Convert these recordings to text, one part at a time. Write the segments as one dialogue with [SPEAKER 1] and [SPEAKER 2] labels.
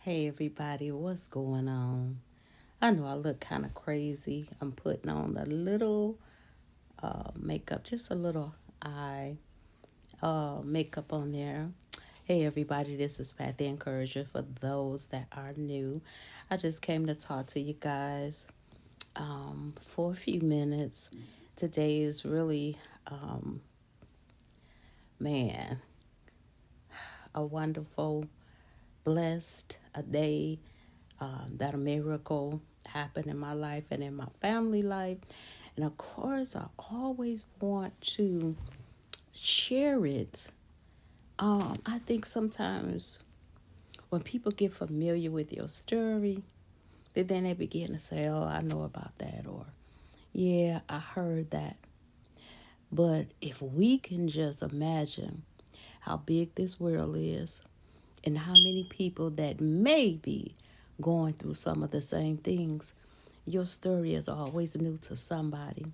[SPEAKER 1] Hey everybody, what's going on? I know I look kind of crazy. I'm putting on a little makeup, just a little eye makeup on there. Hey everybody, this is Pat the Encourager. For those that are new, I just came to talk to you guys for a few minutes. Today is really, um, man, a wonderful, blessed a day that a miracle happened in my life and in my family life. And of course, I always want to share it. I think sometimes when people get familiar with your story, then they begin to say, "Oh, I know about that," or "Yeah, I heard that." But if we can just imagine how big this world is and how many people that may be going through some of the same things, your story is always new to somebody,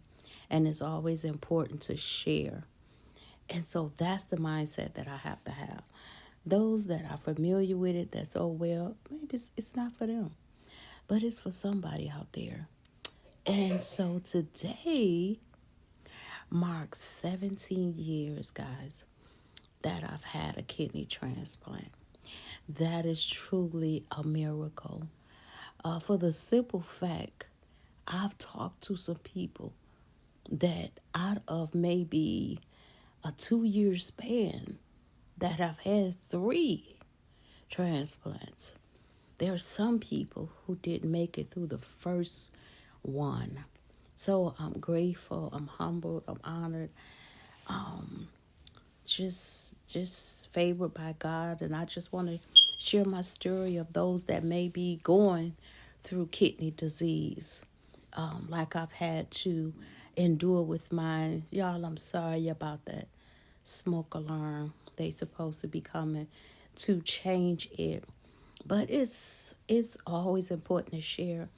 [SPEAKER 1] and it's always important to share. And so that's the mindset that I have to have. Those that are familiar with it, that's, oh, well, maybe it's not for them, but it's for somebody out there. And so today marks 17 years, guys, that I've had a kidney transplant. That is truly a miracle. For the simple fact, I've talked to some people that out of maybe a 2 year span that I've had three transplants. There are some people who didn't make it through the first one. So I'm grateful, I'm humbled, I'm honored, just favored by God, and I just want to share my story of those that may be going through kidney disease, like I've had to endure with mine. Y'all, I'm sorry about that smoke alarm. They supposed to be coming to change it, but it's always important to share.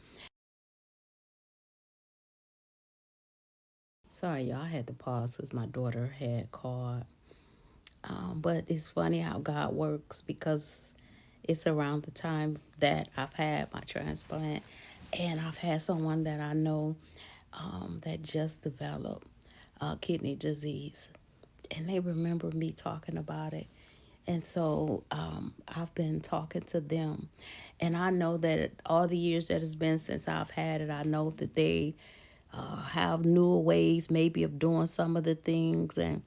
[SPEAKER 1] Sorry, y'all, I had to pause because my daughter had called. But it's funny how God works because it's around the time that I've had my transplant, and I've had someone that I know that just developed kidney disease, and they remember me talking about it. And so I've been talking to them, and I know that all the years that it's been since I've had it, I know that they have newer ways, maybe of doing some of the things and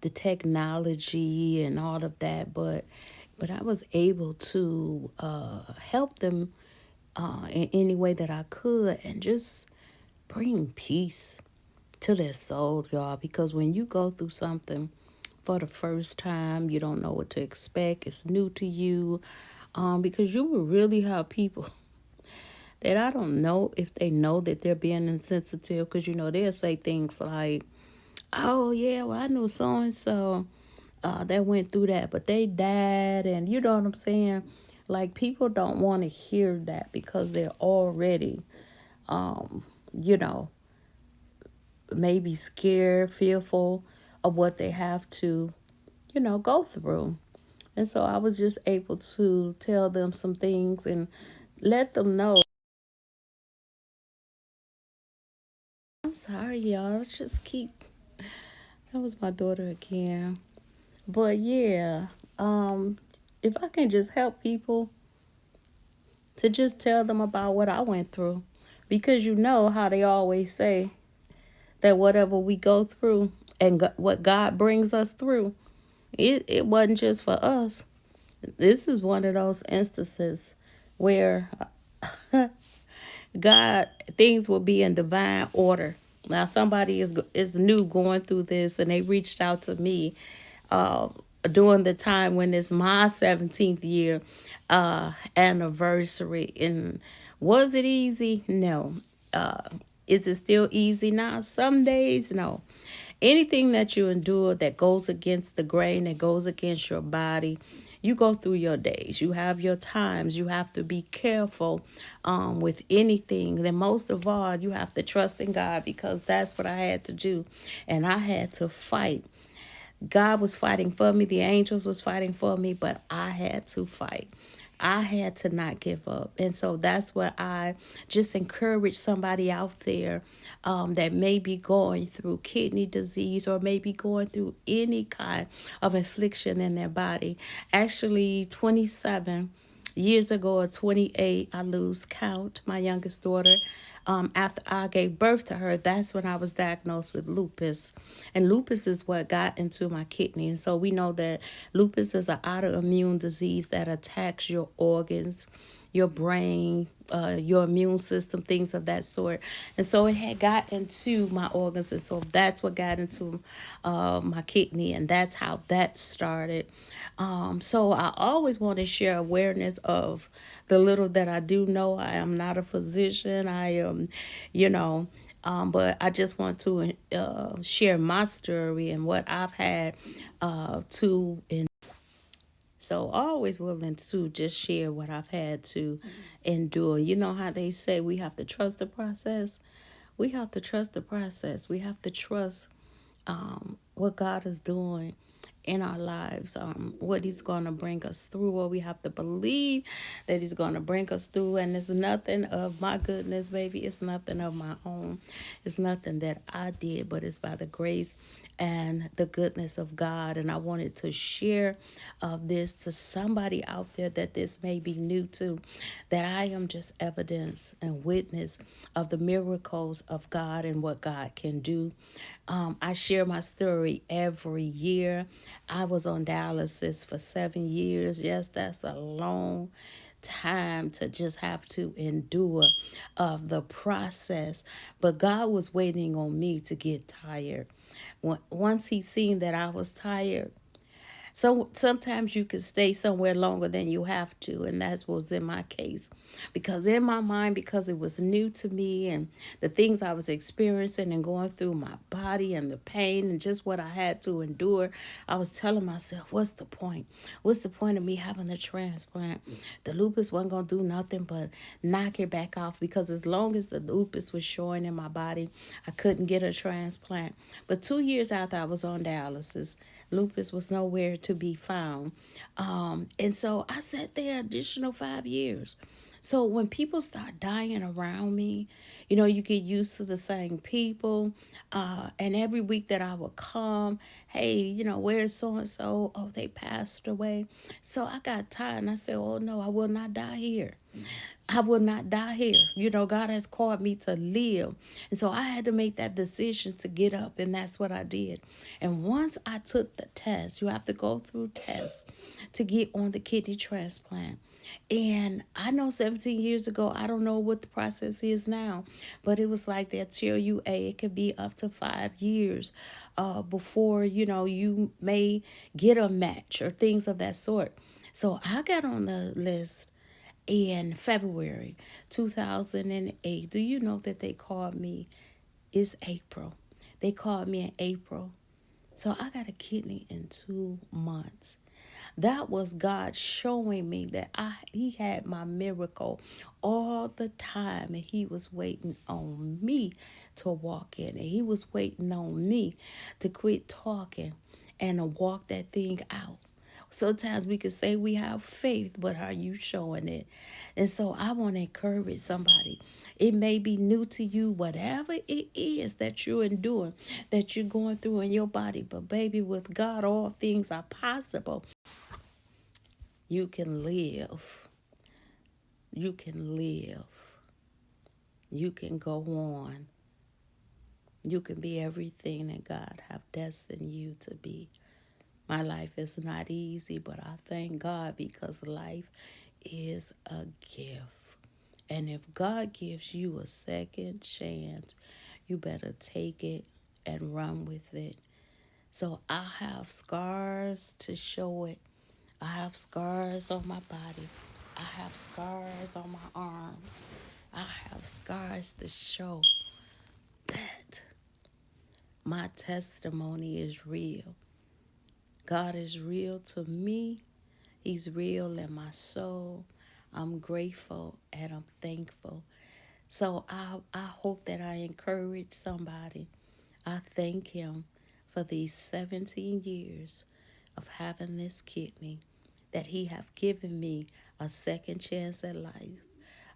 [SPEAKER 1] the technology and all of that. But I was able to help them in any way that I could, and just bring peace to their soul, y'all. Because when you go through something for the first time, you don't know what to expect. It's new to you. Because you will really have people that I don't know if they know that they're being insensitive. Because, they'll say things like, "Oh, yeah, well, I know so and so that went through that, but they died." And you know what I'm saying? Like, people don't want to hear that because they're already, um, you know, maybe scared, fearful of what they have to, go through. And so I was just able to tell them some things and let them know. I'm sorry, y'all. Just keep. That was my daughter again. But yeah, um, if I can just help people to just tell them about what I went through, because you know how they always say that whatever we go through and what God brings us through, it wasn't just for us. This is one of those instances where God, things will be in divine order. Now somebody is new going through this, and they reached out to me uh, during the time when it's my 17th year anniversary. And was it easy? No. Uh, is it still easy now? Some days, no. Anything that you endure that goes against the grain, that goes against your body, you go through your days. You have your times. You have to be careful with anything. Then most of all, you have to trust in God, because that's what I had to do. And I had to fight. God was fighting for me. The angels was fighting for me, but I had to fight. I had to not give up. And so that's what I just encourage somebody out there that may be going through kidney disease or maybe going through any kind of affliction in their body. Actually, 27 years ago or 28, I lose count, my youngest daughter. After I gave birth to her, that's when I was diagnosed with lupus. And lupus is what got into my kidney. And so we know that lupus is an autoimmune disease that attacks your organs, your brain, your immune system, things of that sort. And so it had got into my organs. And so that's what got into my kidney. And that's how that started. So I always want to share awareness of the little that I do know. I am not a physician. I am, you know, but I just want to share my story and what I've had to. So always willing to just share what I've had to endure. You know how they say we have to trust the process? We have to trust the process. We have to trust what God is doing in our lives, what He's going to bring us through, what we have to believe that He's going to bring us through. And it's nothing of my goodness, baby. It's nothing of my own. It's nothing that I did, but it's by the grace and the goodness of God. And I wanted to share this to somebody out there that this may be new to, that I am just evidence and witness of the miracles of God and what God can do. I share my story every year. I was on dialysis for 7 years. Yes, that's a long time to just have to endure of the process. But God was waiting on me to get tired. Once He seen that I was tired, so sometimes you can stay somewhere longer than you have to, and that was in my case. Because in my mind, because it was new to me and the things I was experiencing and going through my body and the pain and just what I had to endure, I was telling myself, what's the point? What's the point of me having a transplant? The lupus wasn't going to do nothing but knock it back off, because as long as the lupus was showing in my body, I couldn't get a transplant. But 2 years after I was on dialysis, lupus was nowhere to be found. And so I sat there additional 5 years. So when people start dying around me, you get used to the same people. And every week that I would come, hey, where's so and so? Oh, they passed away. So I got tired and I said, oh no, I will not die here. I will not die here. God has called me to live. And so I had to make that decision to get up, and that's what I did. And once I took the test, you have to go through tests to get on the kidney transplant. And I know 17 years ago, I don't know what the process is now, but it was like they'll tell you, it could be up to 5 years before, you may get a match or things of that sort. So I got on the list in February 2008. Do you know that they called me? It's April. They called me in April. So I got a kidney in 2 months. That was God showing me that He had my miracle all the time, and He was waiting on me to walk in, and He was waiting on me to quit talking and to walk that thing out. Sometimes we can say we have faith, but are you showing it? And so I want to encourage somebody. It may be new to you, whatever it is that you're enduring, that you're going through in your body. But baby, with God, all things are possible. You can live. You can live. You can go on. You can be everything that God have destined you to be. My life is not easy, but I thank God because life is a gift. And if God gives you a second chance, you better take it and run with it. So I have scars to show it. I have scars on my body. I have scars on my arms. I have scars to show that my testimony is real. God is real to me. He's real in my soul. I'm grateful and I'm thankful. So I hope that I encourage somebody. I thank Him for these 17 years of having this kidney, that He have given me a second chance at life.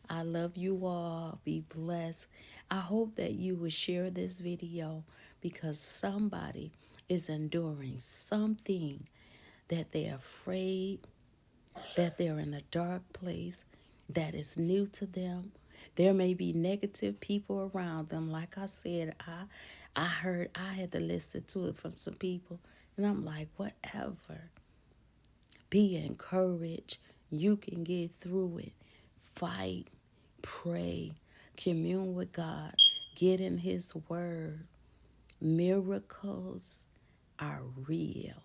[SPEAKER 1] I love you all. Be blessed. I hope that you will share this video because somebody is enduring something that they're afraid, that they're in a dark place, that is new to them. There may be negative people around them. Like I said, I heard I had to listen to it from some people, and I'm like, whatever. Be encouraged. You can get through it. Fight, pray, commune with God, get in His Word. Miracles are real.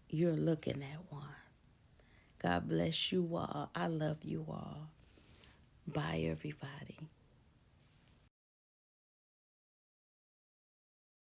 [SPEAKER 1] You're looking at one. God bless you all. I love you all. Bye, everybody.